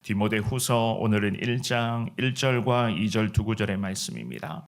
디모데후서 오늘은 1장 1절과 2절 두 구절의 말씀입니다.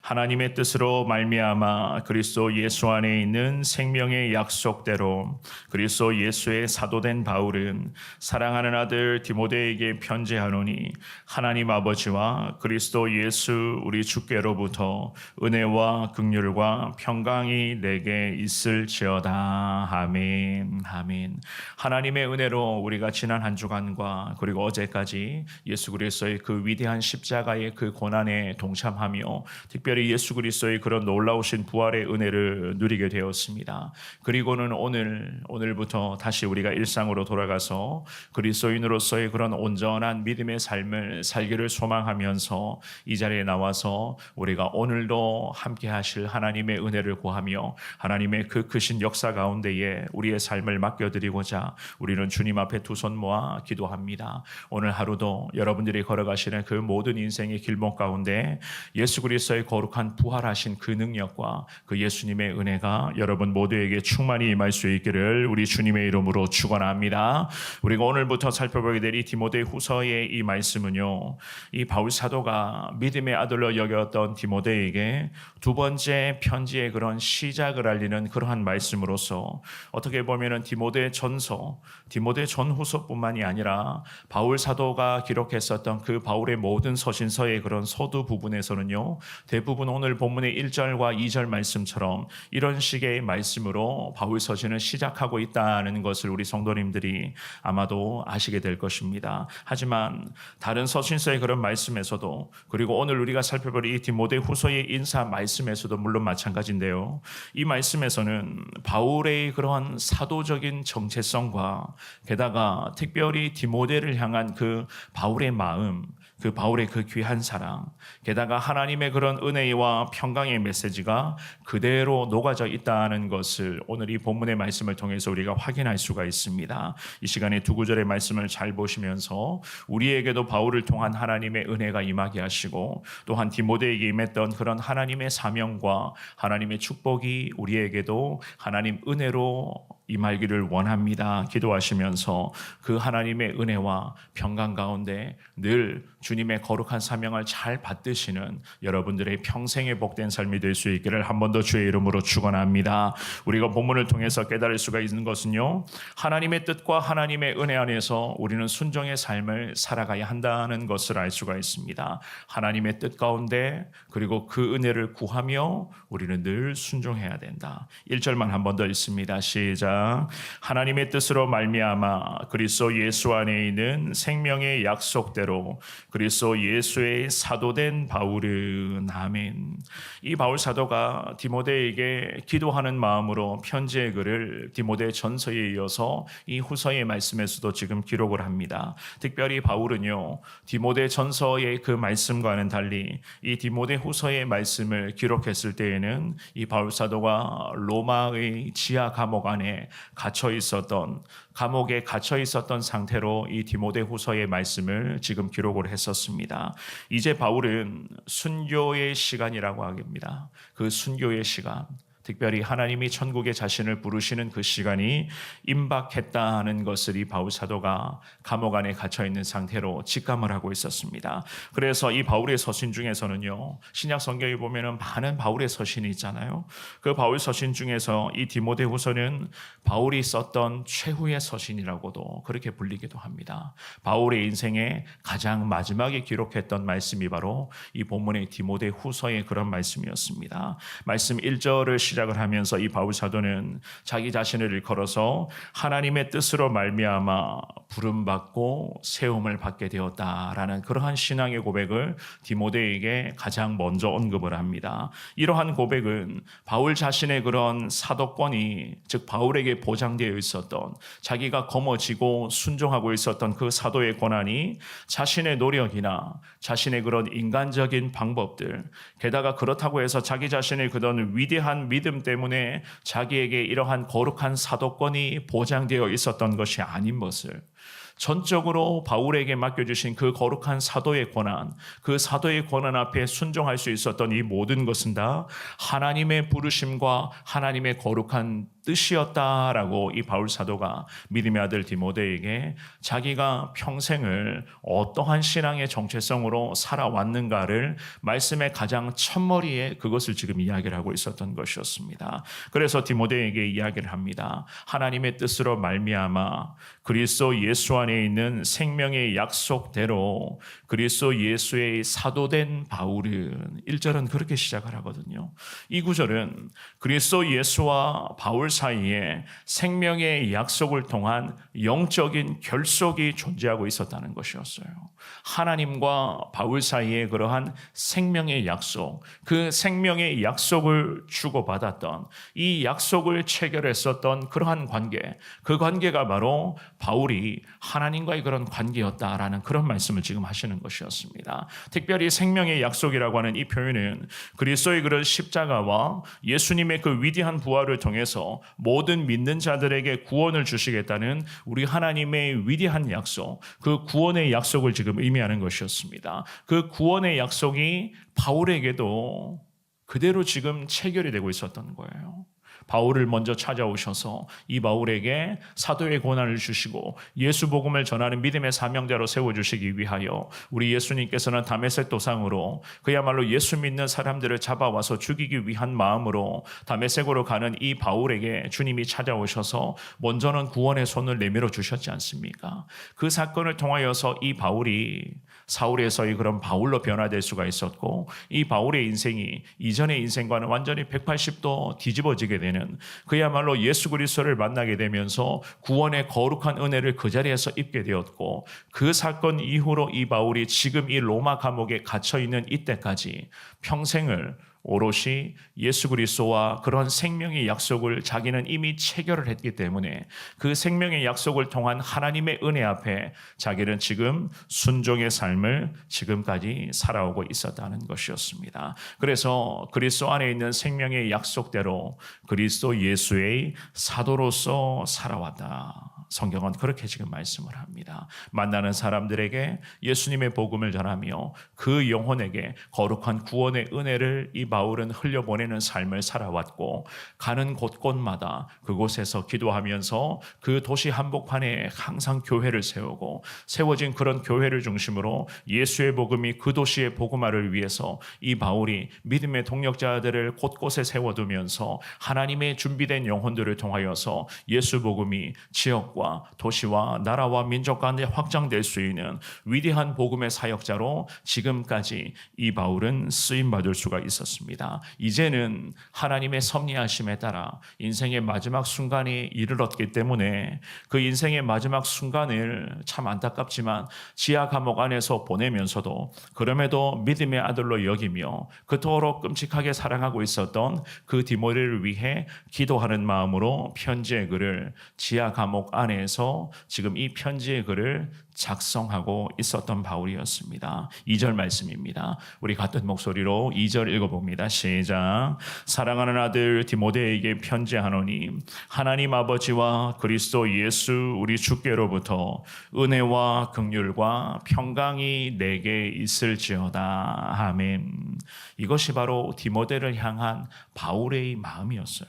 하나님의 뜻으로 말미암아 그리스도 예수 안에 있는 생명의 약속대로 그리스도 예수의 사도된 바울은 사랑하는 아들 디모데에게 편지하노니 하나님 아버지와 그리스도 예수 우리 주께로부터 은혜와 긍휼과 평강이 내게 있을지어다. 아멘. 아멘. 하나님의 은혜로 우리가 지난 한 주간과 그리고 어제까지 예수 그리스도의 그 위대한 십자가의 그 고난에 동참하며 특별히 예수 그리스도의 그런 놀라우신 부활의 은혜를 누리게 되었습니다. 그리고는 오늘부터 다시 우리가 일상으로 돌아가서 그리스도인으로서의 그런 온전한 믿음의 삶을 살기를 소망하면서 이 자리에 나와서 우리가 오늘도 함께 하실 하나님의 은혜를 구하며 하나님의 그 크신 역사 가운데에 우리의 삶을 맡겨드리고자 우리는 주님 앞에 두 손 모아 기도합니다. 오늘 하루도 여러분들이 걸어가시는 그 모든 인생의 길목 가운데 예수 그리스도의 거룩한 부활하신 그 능력과 그 예수님의 은혜가 여러분 모두에게 충만히 임할 수 있기를 우리 주님의 이름으로 축원합니다. 우리가 오늘부터 살펴보게 될 이 디모데후서의 이 말씀은요, 이 바울 사도가 믿음의 아들로 여겼던 디모데에게 두 번째 편지의 그런 시작을 알리는 그러한 말씀으로서 어떻게 보면은 디모데 전서, 디모데 전후서뿐만이 아니라 바울 사도가 기록했었던 그 바울의 모든 서신서의 그런 서두 부분에서는요, 대부분 오늘 본문의 1절과 2절 말씀처럼 이런 식의 말씀으로 바울 서신을 시작하고 있다는 것을 우리 성도님들이 아마도 아시게 될 것입니다. 하지만 다른 서신서의 그런 말씀에서도 그리고 오늘 우리가 살펴볼 이 디모데후서의 인사 말씀에서도 물론 마찬가지인데요. 이 말씀에서는 바울의 그러한 사도적인 정체성과 게다가 특별히 디모데를 향한 그 바울의 마음, 그 바울의 그 귀한 사랑, 게다가 하나님의 그런 은혜와 평강의 메시지가 그대로 녹아져 있다는 것을 오늘 이 본문의 말씀을 통해서 우리가 확인할 수가 있습니다. 이 시간에 두 구절의 말씀을 잘 보시면서 우리에게도 바울을 통한 하나님의 은혜가 임하게 하시고 또한 디모데에게 임했던 그런 하나님의 사명과 하나님의 축복이 우리에게도 하나님 은혜로 임하기를 원합니다. 기도하시면서 그 하나님의 은혜와 평강 가운데 늘 주님의 거룩한 사명을 잘 받드시는 여러분들의 평생의 복된 삶이 될 수 있기를 한 번 더 주의 이름으로 축원합니다. 우리가 본문을 통해서 깨달을 수가 있는 것은요, 하나님의 뜻과 하나님의 은혜 안에서 우리는 순종의 삶을 살아가야 한다는 것을 알 수가 있습니다. 하나님의 뜻 가운데 그리고 그 은혜를 구하며 우리는 늘 순종해야 된다. 1절만 한 번 더 읽습니다. 시작. 하나님의 뜻으로 말미암아 그리스도 예수 안에 있는 생명의 약속대로 그리스도 예수의 사도된 바울은 아멘. 이 바울 사도가 디모데에게 기도하는 마음으로 편지의 글을 디모데 전서에 이어서 이 후서의 말씀에서도 지금 기록을 합니다. 특별히 바울은요, 디모데 전서의 그 말씀과는 달리 이 디모데 후서의 말씀을 기록했을 때에는 이 바울 사도가 로마의 지하 감옥 안에 감옥에 갇혀 있었던 상태로 이 디모데 후서의 말씀을 지금 기록을 했었습니다. 이제 바울은 순교의 시간이라고 합니다. 그 순교의 시간, 특별히 하나님이 천국에 자신을 부르시는 그 시간이 임박했다는 것을 이 바울 사도가 감옥 안에 갇혀 있는 상태로 직감을 하고 있었습니다. 그래서 이 바울의 서신 중에서는요, 신약 성경에 보면은 많은 바울의 서신이 있잖아요. 그 바울 서신 중에서 이 디모데후서는 바울이 썼던 최후의 서신이라고도 그렇게 불리기도 합니다. 바울의 인생의 가장 마지막에 기록했던 말씀이 바로 이 본문의 디모데후서의 그런 말씀이었습니다. 말씀 1절을 시작을 하면서 이 바울 사도는 자기 자신을 일컬어서 하나님의 뜻으로 말미암아 부름받고 세움을 받게 되었다라는 그러한 신앙의 고백을 디모데에게 가장 먼저 언급을 합니다. 이러한 고백은 바울 자신의 그런 사도권이, 즉 바울에게 보장되어 있었던, 자기가 거머쥐고 순종하고 있었던 그 사도의 권한이 자신의 노력이나 자신의 그런 인간적인 방법들, 게다가 그렇다고 해서 자기 자신의 그런 위대한 믿음 때문에 자기에게 이러한 거룩한 사도권이 보장되어 있었던 것이 아닌 것을, 전적으로 바울에게 맡겨주신 그 거룩한 사도의 권한, 그 사도의 권한 앞에 순종할 수 있었던 이 모든 것은 다 하나님의 부르심과 하나님의 거룩한 뜻이었다라고 이 바울 사도가 믿음의 아들 디모데에게 자기가 평생을 어떠한 신앙의 정체성으로 살아왔는가를 말씀의 가장 첫머리에 그것을 지금 이야기를 하고 있었던 것이었습니다. 그래서 디모데에게 이야기를 합니다. 하나님의 뜻으로 말미암아 그리스도 예수 안에 있는 생명의 약속대로 그리스도 예수의 사도된 바울은 1절은 그렇게 시작을 하거든요. 이 구절은 그리스도 예수와 바울 사이에 생명의 약속을 통한 영적인 결속이 존재하고 있었다는 것이었어요. 하나님과 바울 사이에 그러한 생명의 약속, 그 생명의 약속을 주고받았던 이 약속을 체결했었던 그러한 관계, 그 관계가 바로 바울이 하나님과의 그런 관계였다라는 그런 말씀을 지금 하시는 것이었습니다. 특별히 생명의 약속이라고 하는 이 표현은 그리스도의 그런 십자가와 예수님의 그 위대한 부활을 통해서 모든 믿는 자들에게 구원을 주시겠다는 우리 하나님의 위대한 약속, 그 구원의 약속을 지금 의미하는 것이었습니다. 그 구원의 약속이 바울에게도 그대로 지금 체결이 되고 있었던 거예요. 바울을 먼저 찾아오셔서 이 바울에게 사도의 권한을 주시고 예수 복음을 전하는 믿음의 사명자로 세워주시기 위하여 우리 예수님께서는 다메섹 도상으로 그야말로 예수 믿는 사람들을 잡아와서 죽이기 위한 마음으로 다메섹으로 가는 이 바울에게 주님이 찾아오셔서 먼저는 구원의 손을 내밀어 주셨지 않습니까? 그 사건을 통하여서 이 바울이 사울에서의 그런 바울로 변화될 수가 있었고 이 바울의 인생이 이전의 인생과는 완전히 180도 뒤집어지게 되는 그야말로 예수 그리스도를 만나게 되면서 구원의 거룩한 은혜를 그 자리에서 입게 되었고 그 사건 이후로 이 바울이 지금 이 로마 감옥에 갇혀 있는 이때까지 평생을 오롯이 예수 그리스도와 그런 생명의 약속을 자기는 이미 체결을 했기 때문에 그 생명의 약속을 통한 하나님의 은혜 앞에 자기는 지금 순종의 삶을 지금까지 살아오고 있었다는 것이었습니다. 그래서 그리스도 안에 있는 생명의 약속대로 그리스도 예수의 사도로서 살아왔다. 성경은 그렇게 지금 말씀을 합니다. 만나는 사람들에게 예수님의 복음을 전하며 그 영혼에게 거룩한 구원의 은혜를 이 바울은 흘려보내는 삶을 살아왔고 가는 곳곳마다 그곳에서 기도하면서 그 도시 한복판에 항상 교회를 세우고 세워진 그런 교회를 중심으로 예수의 복음이 그 도시의 복음화를 위해서 이 바울이 믿음의 동력자들을 곳곳에 세워두면서 하나님의 준비된 영혼들을 통하여서 예수 복음이 지역과 도시와 나라와 민족 가운데 확장될 수 있는 위대한 복음의 사역자로 지금까지 이 바울은 쓰임받을 수가 있었습니다. 이제는 하나님의 섭리하심에 따라 인생의 마지막 순간에 이르렀기 때문에 그 인생의 마지막 순간을 참 안타깝지만 지하 감옥 안에서 보내면서도 그럼에도 믿음의 아들로 여기며 그토록 끔찍하게 사랑하고 있었던 그 디모데를 위해 기도하는 마음으로 편지의 글을 지하 감옥 안에서 지금 이 편지의 글을 작성하고 있었던 바울이었습니다. 2절 말씀입니다. 우리 같은 목소리로 2절 읽어봅니다. 시작. 사랑하는 아들 디모데에게 편지하노니 하나님 아버지와 그리스도 예수 우리 주께로부터 은혜와 긍휼과 평강이 내게 있을지어다. 아멘. 이것이 바로 디모데를 향한 바울의 마음이었어요.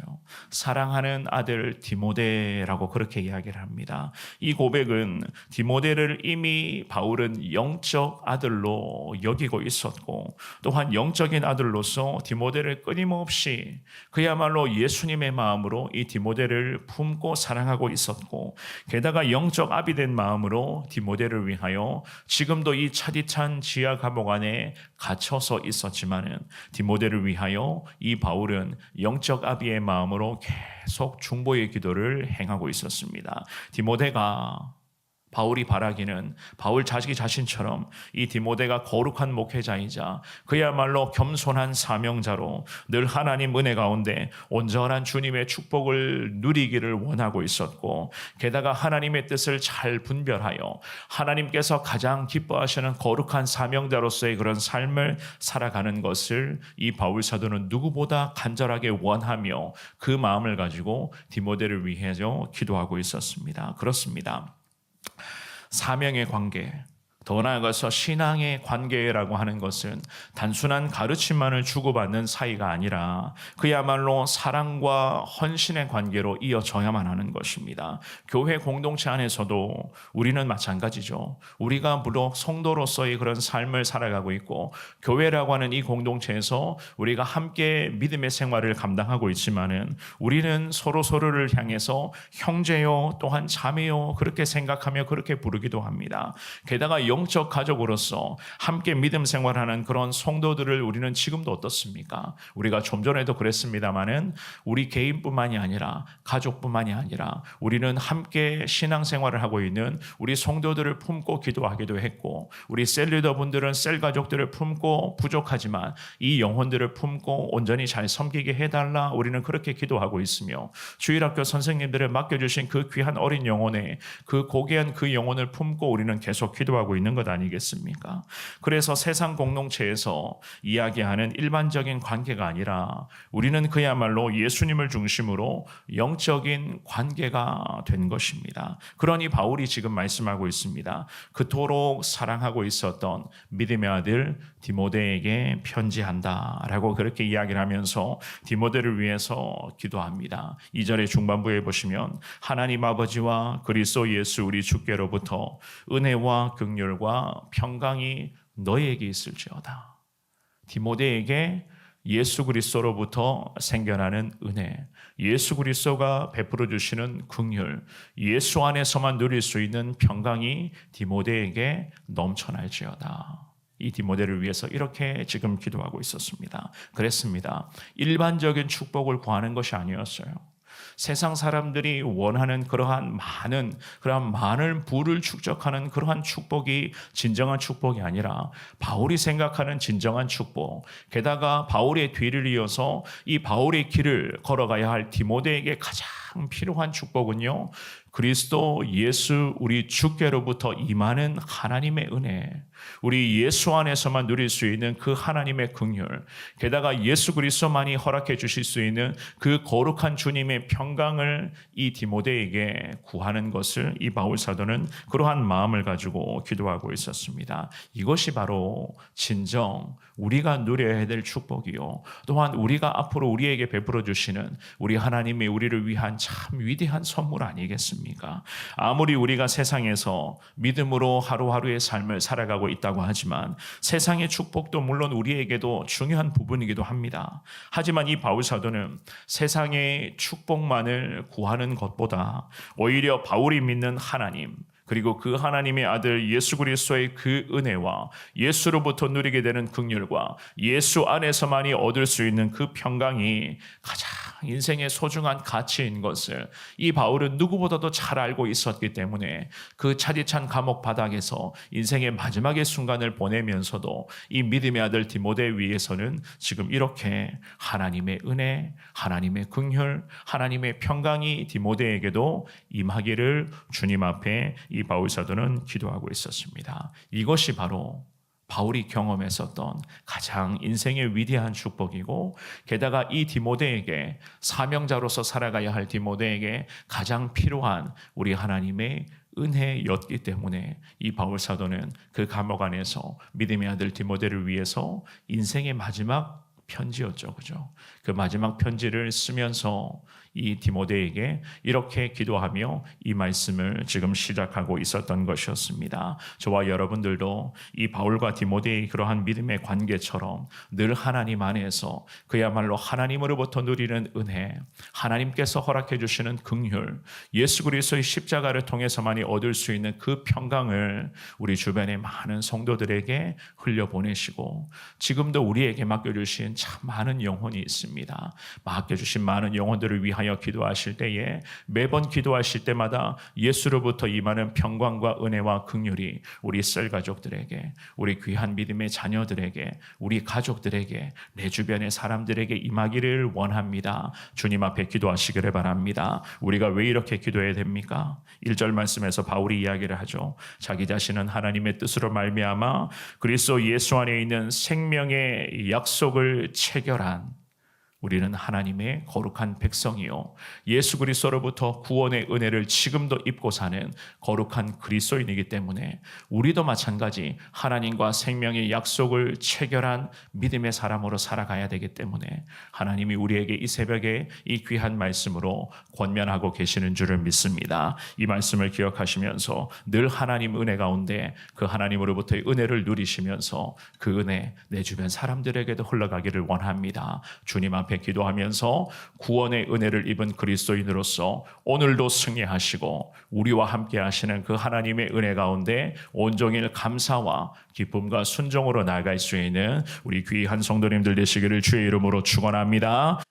사랑하는 아들 디모데라고 그렇게 이야기를 합니다. 이 고백은 디모데를 이미 바울은 영적 아들로 여기고 있었고 또한 영적인 아들로서 디모데를 끊임없이 그야말로 예수님의 마음으로 이 디모데를 품고 사랑하고 있었고 게다가 영적 아비 된 마음으로 디모데를 위하여 지금도 이 차디찬 지하 감옥 안에 갇혀서 있었지만은 디모데를 위하여 이 바울은 영적 아비의 마음으로 계속 중보의 기도를 행하고 있었습니다. 디모데가 바울이 바라기는 바울 자기 자신처럼 이 디모데가 거룩한 목회자이자 그야말로 겸손한 사명자로 늘 하나님 은혜 가운데 온전한 주님의 축복을 누리기를 원하고 있었고 게다가 하나님의 뜻을 잘 분별하여 하나님께서 가장 기뻐하시는 거룩한 사명자로서의 그런 삶을 살아가는 것을 이 바울 사도는 누구보다 간절하게 원하며 그 마음을 가지고 디모데를 위해서 기도하고 있었습니다. 그렇습니다. 사명의 관계, 더 나아가서 신앙의 관계라고 하는 것은 단순한 가르침만을 주고받는 사이가 아니라 그야말로 사랑과 헌신의 관계로 이어져야만 하는 것입니다. 교회 공동체 안에서도 우리는 마찬가지죠. 우리가 무릇 성도로서의 그런 삶을 살아가고 있고 교회라고 하는 이 공동체에서 우리가 함께 믿음의 생활을 감당하고 있지만은 우리는 서로를 향해서 형제요 또한 자매요 그렇게 생각하며 그렇게 부르기도 합니다. 게다가 영적 가족으로서 함께 믿음 생활하는 그런 성도들을 우리는 지금도 어떻습니까? 우리가 좀 전에도 그랬습니다마는 우리 개인뿐만이 아니라 가족뿐만이 아니라 우리는 함께 신앙생활을 하고 있는 우리 성도들을 품고 기도하기도 했고 우리 셀리더분들은 셀 가족들을 품고 부족하지만 이 영혼들을 품고 온전히 잘 섬기게 해달라 우리는 그렇게 기도하고 있으며 주일학교 선생님들을 맡겨주신 그 귀한 어린 영혼에 그 고귀한 그 영혼을 품고 우리는 계속 기도하고 있는 것 아니겠습니까? 그래서 세상 공동체에서 이야기하는 일반적인 관계가 아니라 우리는 그야말로 예수님을 중심으로 영적인 관계가 된 것입니다. 그러니 바울이 지금 말씀하고 있습니다. 그토록 사랑하고 있었던 믿음의 아들 디모데에게 편지한다라고 그렇게 이야기를 하면서 디모데를 위해서 기도합니다. 2절의 중반부에 보시면 하나님 아버지와 그리스도 예수 우리 주께로부터 은혜와 긍휼과 평강이 너희에게 있을지어다. 디모데에게 예수 그리스도로부터 생겨나는 은혜, 예수 그리스도가 베풀어 주시는 긍휼, 예수 안에서만 누릴 수 있는 평강이 디모데에게 넘쳐날지어다. 이 디모데를 위해서 이렇게 지금 기도하고 있었습니다. 그랬습니다. 일반적인 축복을 구하는 것이 아니었어요. 세상 사람들이 원하는 그러한 많은 부를 축적하는 그러한 축복이 진정한 축복이 아니라 바울이 생각하는 진정한 축복, 게다가 바울의 뒤를 이어서 이 바울의 길을 걸어가야 할 디모데에게 가장 필요한 축복은요, 그리스도 예수 우리 주께로부터 임하는 하나님의 은혜, 우리 예수 안에서만 누릴 수 있는 그 하나님의 긍휼, 게다가 예수 그리스도만이 허락해 주실 수 있는 그 거룩한 주님의 평강을 이 디모데에게 구하는 것을 이 바울 사도는 그러한 마음을 가지고 기도하고 있었습니다. 이것이 바로 진정 우리가 누려야 될 축복이요, 또한 우리가 앞으로 우리에게 베풀어 주시는 우리 하나님의 우리를 위한 참 위대한 선물 아니겠습니까? 아무리 우리가 세상에서 믿음으로 하루하루의 삶을 살아가고 있다고 하지만 세상의 축복도 물론 우리에게도 중요한 부분이기도 합니다. 하지만 이 바울 사도는 세상의 축복만을 구하는 것보다 오히려 바울이 믿는 하나님, 그리고 그 하나님의 아들 예수 그리스도의 그 은혜와 예수로부터 누리게 되는 긍휼과 예수 안에서만이 얻을 수 있는 그 평강이 가장 인생의 소중한 가치인 것을 이 바울은 누구보다도 잘 알고 있었기 때문에 그 차디찬 감옥 바닥에서 인생의 마지막의 순간을 보내면서도 이 믿음의 아들 디모데 위해서는 지금 이렇게 하나님의 은혜, 하나님의 긍휼, 하나님의 평강이 디모데에게도 임하기를 주님 앞에 이 바울 사도는 기도하고 있었습니다. 이것이 바로 바울이 경험했었던 가장 인생의 위대한 축복이고, 게다가 이 디모데에게, 사명자로서 살아가야 할 디모데에게 가장 필요한 우리 하나님의 은혜였기 때문에 이 바울 사도는 그 감옥 안에서 믿음의 아들 디모데를 위해서 인생의 마지막 편지였죠, 그죠? 그 마지막 편지를 쓰면서 이 디모데에게 이렇게 기도하며 이 말씀을 지금 시작하고 있었던 것이었습니다. 저와 여러분들도 이 바울과 디모데의 그러한 믿음의 관계처럼 늘 하나님 안에서 그야말로 하나님으로부터 누리는 은혜, 하나님께서 허락해 주시는 긍휼, 예수 그리스도의 십자가를 통해서만이 얻을 수 있는 그 평강을 우리 주변의 많은 성도들에게 흘려보내시고, 지금도 우리에게 맡겨주신 참 많은 영혼이 있습니다. 맡겨주신 많은 영혼들을 위하여 기도하실 때에, 매번 기도하실 때마다 예수로부터 임하는 평강과 은혜와 긍휼이 우리 셀 가족들에게, 우리 귀한 믿음의 자녀들에게, 우리 가족들에게, 내 주변의 사람들에게 임하기를 원합니다. 주님 앞에 기도하시기를 바랍니다. 우리가 왜 이렇게 기도해야 됩니까? 1절 말씀에서 바울이 이야기를 하죠. 자기 자신은 하나님의 뜻으로 말미암아 그리스도 예수 안에 있는 생명의 약속을 체결한 우리는 하나님의 거룩한 백성이요 예수 그리스도로부터 구원의 은혜를 지금도 입고 사는 거룩한 그리스도인이기 때문에 우리도 마찬가지 하나님과 생명의 약속을 체결한 믿음의 사람으로 살아가야 되기 때문에 하나님이 우리에게 이 새벽에 이 귀한 말씀으로 권면하고 계시는 줄을 믿습니다. 이 말씀을 기억하시면서 늘 하나님 은혜 가운데 그 하나님으로부터의 은혜를 누리시면서 그 은혜 내 주변 사람들에게도 흘러가기를 원합니다. 주님 앞에 기도하면서 구원의 은혜를 입은 그리스도인으로서 오늘도 승리하시고 우리와 함께 하시는 그 하나님의 은혜 가운데 온종일 감사와 기쁨과 순종으로 나아갈 수 있는 우리 귀한 성도님들 되시기를 주의 이름으로 축원합니다.